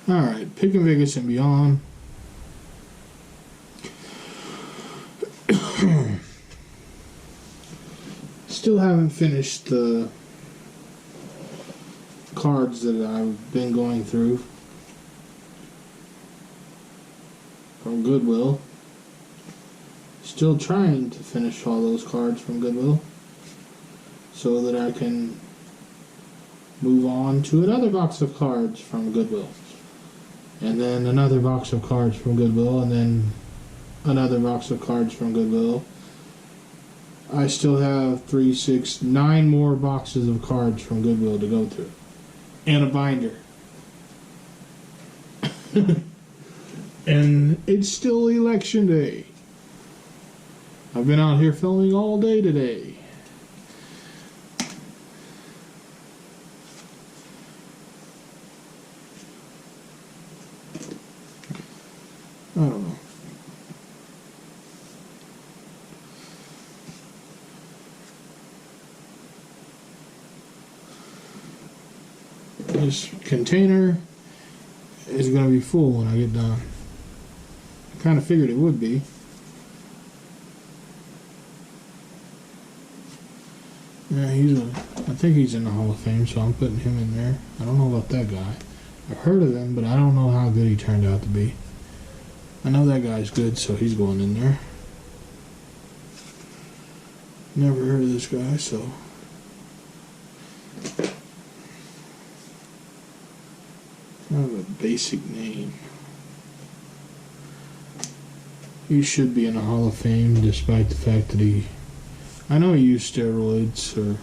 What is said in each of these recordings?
Alright, Pick and Vegas and Beyond. Still haven't finished the cards that I've been going through from Goodwill. Still trying to finish all those cards from Goodwill so that I can move on to another box of cards from Goodwill, and then another box of cards from Goodwill, and then another box of cards from Goodwill. I still have 3, 6, 9 more boxes of cards from Goodwill to go through, and a binder. And it's still election day. I've been out here filming all day today. I don't know. This container is going to be full when I get done. I kind of figured it would be. Yeah, I think he's in the Hall of Fame, so I'm putting him in there. I don't know about that guy. I've heard of him, but I don't know how good he turned out to be. I know that guy's good, so he's going in there. Never heard of this guy, so... kind of a basic name. He should be in the Hall of Fame, despite the fact that I know he used steroids or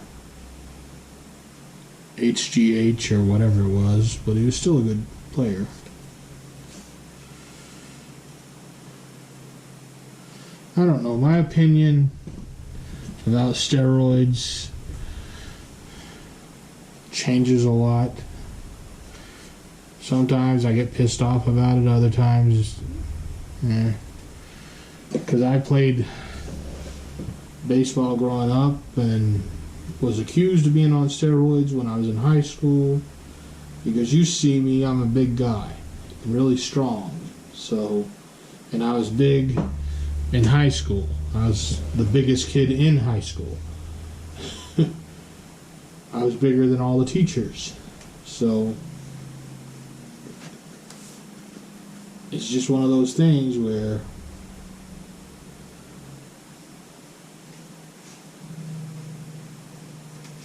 HGH or whatever it was, but he was still a good player. I don't know, my opinion about steroids changes a lot. Sometimes I get pissed off about it, other times, because I played baseball growing up and was accused of being on steroids when I was in high school. Because you see me, I'm a big guy, really strong. So, and I was big in high school. I was the biggest kid in high school. I was bigger than all the teachers. So, it's just one of those things where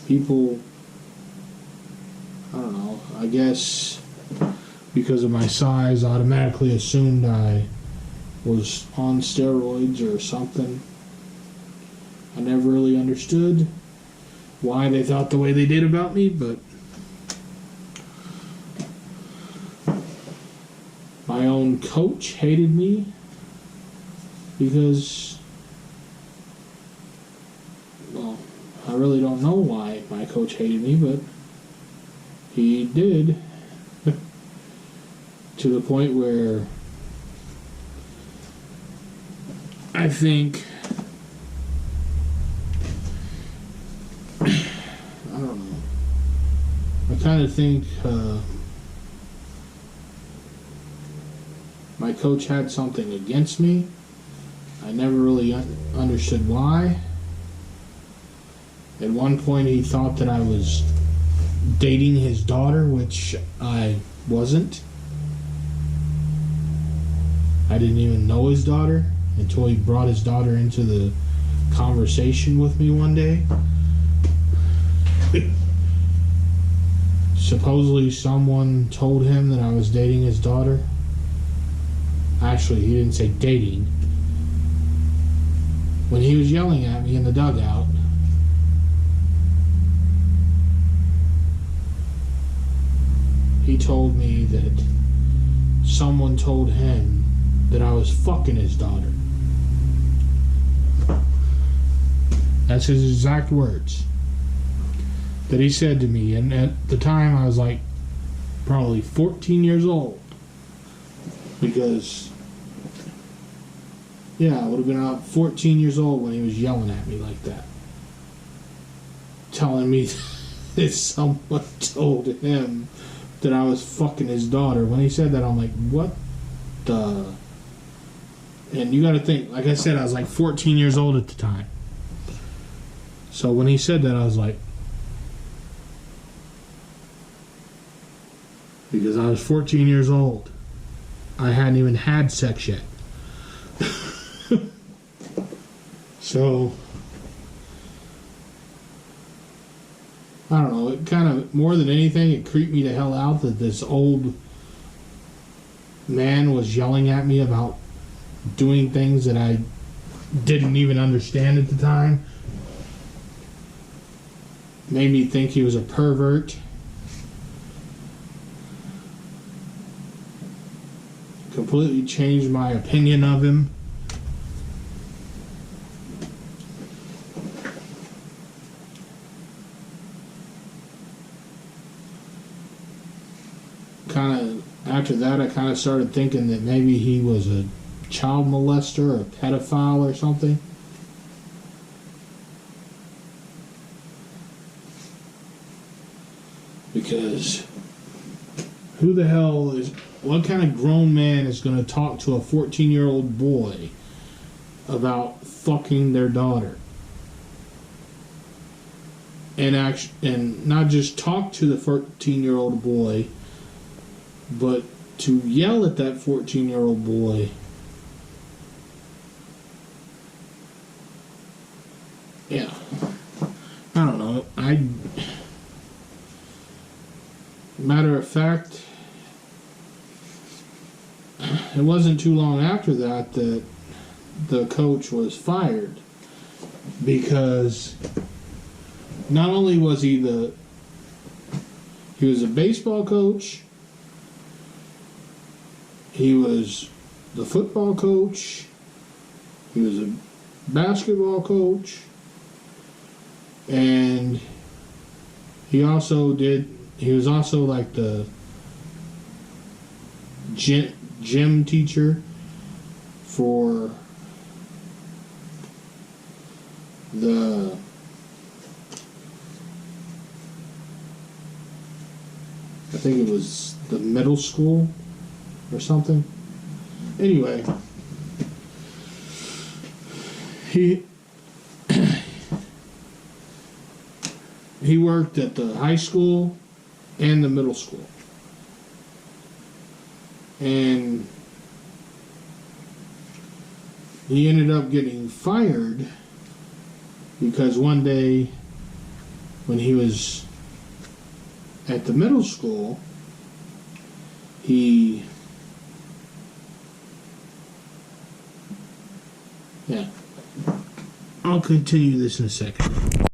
people, I don't know, I guess because of my size, automatically assumed I was on steroids or something. I never really understood why they thought the way they did about me, but my own coach hated me because, well, I really don't know why my coach hated me, but he did. To the point where I think, I don't know, I kind of think my coach had something against me. I never really understood why. At one point he thought that I was dating his daughter, which I wasn't. I didn't even know his daughter until he brought his daughter into the conversation with me one day. Supposedly someone told him that I was dating his daughter. Actually, he didn't say dating. When he was yelling at me in the dugout, he told me that someone told him that I was fucking his daughter. That's his exact words that he said to me. And at the time I was like probably 14 years old. Because, yeah, I would have been about 14 years old when he was yelling at me like that. telling me that someone told him that I was fucking his daughter. When he said that, I'm like, what the... And you gotta think, like I said, I was like 14 years old at the time. So when he said that, I was like... Because I was 14 years old. I hadn't even had sex yet. So... I don't know, it kind of, more than anything, it creeped me the hell out that this old man was yelling at me about doing things that I didn't even understand at the time. Made me think he was a pervert. Completely changed my opinion of him. After that, I kind of started thinking that maybe he was a child molester or a pedophile or something. Because who the hell is... What kind of grown man is going to talk to a 14-year-old boy about fucking their daughter? And not just talk to the 14-year-old boy, but to yell at that 14-year-old boy. Yeah. I don't know. Matter of fact, it wasn't too long after that that the coach was fired. Because not only was he was a baseball coach, he was the football coach, he was a basketball coach, and he was also like the gym teacher for I think it was the middle school or something. Anyway, he worked at the high school and the middle school. And he ended up getting fired because one day when he was at the middle school, I'll continue this in a second.